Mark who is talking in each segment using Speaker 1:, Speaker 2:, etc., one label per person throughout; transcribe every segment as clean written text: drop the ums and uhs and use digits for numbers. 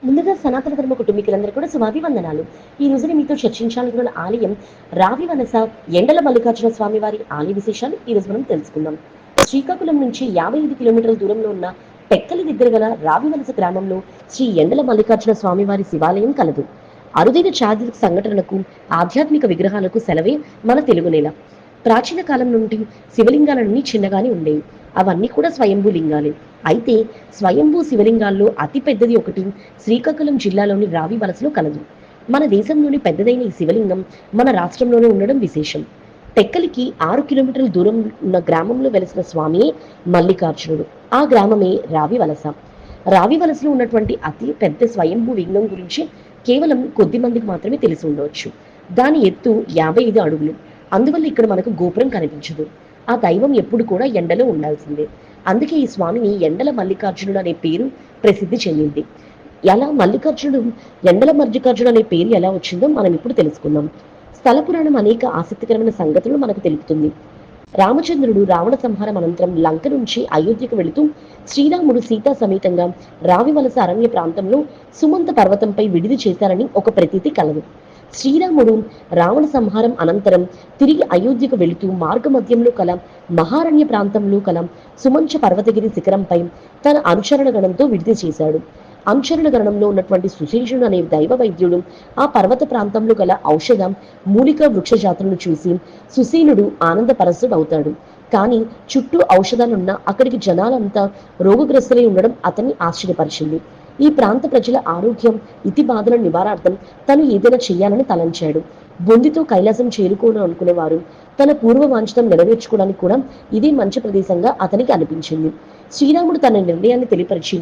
Speaker 1: ముందుగా సనాతన ధర్మ కుటుంబీకులందరూ కూడా శుభాభివందనాలు. ఈ రోజున మీతో చర్చించాలనుకున్న ఆలయం రావి వనస ఎండల మల్లికార్జున స్వామి వారి ఆలయ విశేషాలు ఈ రోజు మనం తెలుసుకుందాం. శ్రీకాకుళం నుంచి 55 కిలోమీటర్ల దూరంలో ఉన్న టెక్కలి దగ్గర గల రావి వలస గ్రామంలో శ్రీ ఎండల మల్లికార్జున స్వామి వారి శివాలయం కలదు. అరుదైన చారిత్రక సంఘటనలకు, ఆధ్యాత్మిక విగ్రహాలకు సెలవే మన తెలుగు నేల. ప్రాచీన కాలం నుండి శివలింగాలన్నీ చిన్నగానే ఉండేవి. అవన్నీ కూడా స్వయంభూ లింగాలే. అయితే స్వయంభూ శివలింగాల్లో అతి పెద్దది ఒకటి శ్రీకాకుళం జిల్లాలోని రావి వలసలో కలదు. మన దేశంలోని పెద్దదైన ఈ శివలింగం మన రాష్ట్రంలోనే ఉండడం విశేషం. టెక్కలికి 6 కిలోమీటర్ల దూరం ఉన్న గ్రామంలో వెలిసిన స్వామియే మల్లికార్జునుడు. ఆ గ్రామమే రావి వలస. రావి వలసలో ఉన్నటువంటి అతి పెద్ద స్వయంభూ లింగం గురించి కేవలం కొద్ది మందికి మాత్రమే తెలిసి ఉండవచ్చు. దాని ఎత్తు 55 అడుగులు. అందువల్ల ఇక్కడ మనకు గోపురం కనిపించదు. ఆ దైవం ఎప్పుడు కూడా ఎండలో ఉండాల్సిందే. అందుకే ఈ స్వామిని ఎండల మల్లికార్జునుడు అనే పేరు ప్రసిద్ధి చెందింది. ఎలా మల్లికార్జునుడు ఎండల మల్లికార్జునుడు అనే పేరు ఎలా వచ్చిందో మనం ఇప్పుడు తెలుసుకుందాం. స్థల పురాణం అనేక ఆసక్తికరమైన సంగతులను మనకు తెలుపుతుంది. రామచంద్రుడు రావణ సంహారం అనంతరం లంక నుంచి అయోధ్యకు వెళుతూ శ్రీరాముడు సీతా సమేతంగా రావివలస అరణ్య ప్రాంతంలో సుమంత పర్వతంపై విడిది చేశారని ఒక ప్రతీతి కలదు. శ్రీరాముడు రావణ సంహారం అనంతరం తిరిగి అయోధ్యకు వెళుతూ మార్గ మధ్యంలో కల మహారణ్య ప్రాంతంలో కల సుమంచ పర్వతగిరి శిఖరంపై తన అనుచరణ గణంతో విడిది చేశాడు. అనుచరణ గణంలో ఉన్నటువంటి సుశేషుడు అనే దైవ వైద్యుడు ఆ పర్వత ప్రాంతంలో గల ఔషధ మూలిక వృక్ష జాతులను చూసి సుశీలుడు ఆనందపరస్తుడు అవుతాడు. కానీ చుట్టూ ఔషధాలున్న అక్కడికి జనాలంతా రోగగ్రస్తులై ఉండడం అతన్ని ఆశ్చర్యపరిచింది. ఈ ప్రాంత ప్రజల ఆరోగ్యం ఇతి బాధల నివారార్థం తను ఏదైనా చెయ్యాలని తలంచాడు. బొందితో కైలాసం చేరుకోను అనుకునేవారు తన పూర్వ వాంఛితం నెరవేర్చుకోవడానికి కూడా ఇదే మంచి ప్రదేశంగా అతనికి అనిపించింది. శ్రీరాముడు తన నిర్ణయాన్ని తెలియపరిచి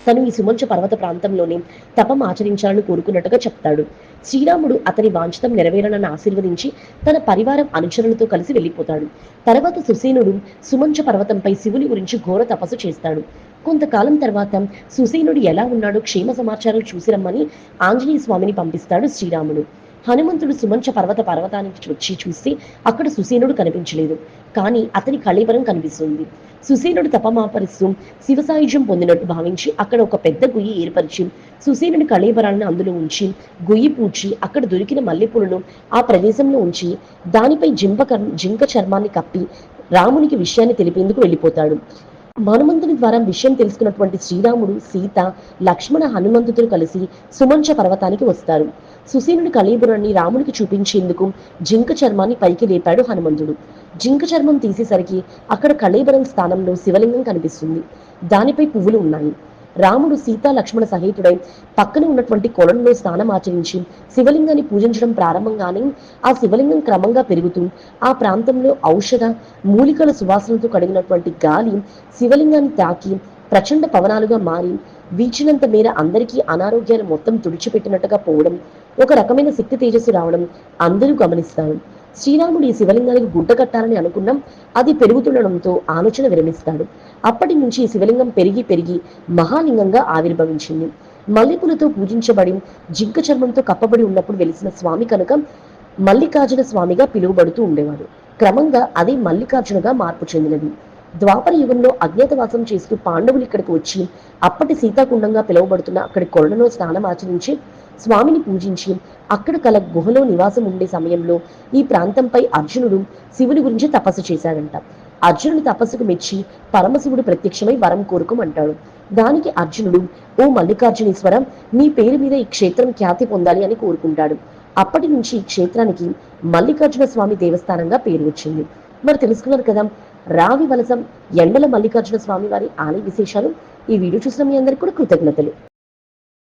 Speaker 1: తను ఈ సుమంచ పర్వత ప్రాంతంలోనే తపం ఆచరించాలని కోరుకున్నట్టుగా చెప్తాడు. శ్రీరాముడు అతని వాంఛితం నెరవేరాలని ఆశీర్వదించి తన పరివారం అనుచరులతో కలిసి వెళ్ళిపోతాడు. తర్వాత సుసేనుడు సుమంచ పర్వతంపై శివుని గురించి ఘోర తపస్సు చేస్తాడు. కొంతకాలం తర్వాత సుసేనుడు ఎలా ఉన్నాడో క్షేమ సమాచారం చూసి రమ్మని ఆంజనేయ స్వామిని పంపిస్తాడు శ్రీరాముడు. హనుమంతుడు సుమంచ పర్వతానికి వచ్చి చూస్తే అక్కడ సుసేనుడు కనిపించలేదు. కానీ అతని కళేబరం కనిపిస్తుంది. సుసేనుడు తపమాపరిస్తూ శివసాయుధ్యం పొందినట్టు భావించి అక్కడ ఒక పెద్ద గొయ్యి ఏర్పరిచి సుసేనుడి కళేబరాన్ని అందులో ఉంచి గొయ్యి పూడ్చి అక్కడ దొరికిన మల్లెపూలను ఆ ప్రదేశంలో ఉంచి దానిపై జింక చర్మాన్ని కప్పి రామునికి విషయాన్ని తెలిపేందుకు వెళ్ళిపోతాడు. హనుమంతుని ద్వారా విషయం తెలుసుకున్నటువంటి శ్రీరాముడు, సీత, లక్ష్మణ హనుమంతుతో కలిసి సుమంచ పర్వతానికి వస్తారు. సుసేనుడి కళేబరాన్ని రామునికి చూపించేందుకు జింక చర్మాన్ని పైకి లేపాడు హనుమంతుడు. జింక చర్మం తీసేసరికి అక్కడ కళేబరం స్థానంలో శివలింగం కనిపిస్తుంది. దానిపై పువ్వులు ఉన్నాయి. రాముడు సీతా లక్ష్మణ సహితుడై పక్కన ఉన్నటువంటి కొలంలో స్నానం ఆచరించి శివలింగాన్ని పూజించడం ప్రారంభంగానే ఆ శివలింగం క్రమంగా పెరుగుతూ ఆ ప్రాంతంలో ఔషధ మూలికల సువాసనతో కడిగినటువంటి గాలి శివలింగాన్ని తాకి ప్రచండ పవనాలుగా మారి వీచినంత మేర అందరికీ అనారోగ్యాలు మొత్తం తుడిచిపెట్టినట్టుగా పోవడం, ఒక రకమైన శక్తి తేజస్సు రావడం అందరూ గమనిస్తారు. శ్రీరాముడు ఈ శివలింగానికి గుడ్డ కట్టాలని అనుకున్నాం. అది పెరుగుతుండడంతో ఆలోచన విరమిస్తాడు. అప్పటి నుంచి ఈ శివలింగం పెరిగి పెరిగి మహాలింగంగా ఆవిర్భవించింది. మల్లెపూలతో పూజించబడి జింక చర్మంతో కప్పబడి ఉన్నప్పుడు వెలిసిన స్వామి కనుక మల్లికార్జున స్వామిగా పిలువబడుతూ ఉండేవాడు. క్రమంగా అది మల్లికార్జునగా మార్పు చెందినది. ద్వాపర యుగంలో అజ్ఞాతవాసం చేస్తూ పాండవులు ఇక్కడికి వచ్చి అప్పటి సీతాకుండంగా పిలువబడుతున్న అక్కడి కొరణలో స్నానం ఆచరించి స్వామిని పూజించి అక్కడ కల గుహలో నివాసం ఉండే సమయంలో ఈ ప్రాంతంపై అర్జునుడు శివుని గురించి తపస్సు చేశాడంట. అర్జునుడి తపస్సుకు మెచ్చి పరమశివుడు ప్రత్యక్షమై వరం కోరుకోమంటాడు. దానికి అర్జునుడు, ఓ మల్లికార్జునేశ్వరం, నీ పేరు మీద ఈ క్షేత్రం ఖ్యాతి పొందాలి అని కోరుకుంటాడు. అప్పటి నుంచి ఈ క్షేత్రానికి మల్లికార్జున స్వామి దేవస్థానంగా పేరు వచ్చింది. మరి తెలుసుకున్నారు కదా రావి వలస ఎండల మల్లికార్జున స్వామి వారి ఆలయ విశేషాలు. ఈ వీడియో చూసిన మీ అందరికీ కూడా కృతజ్ఞతలు.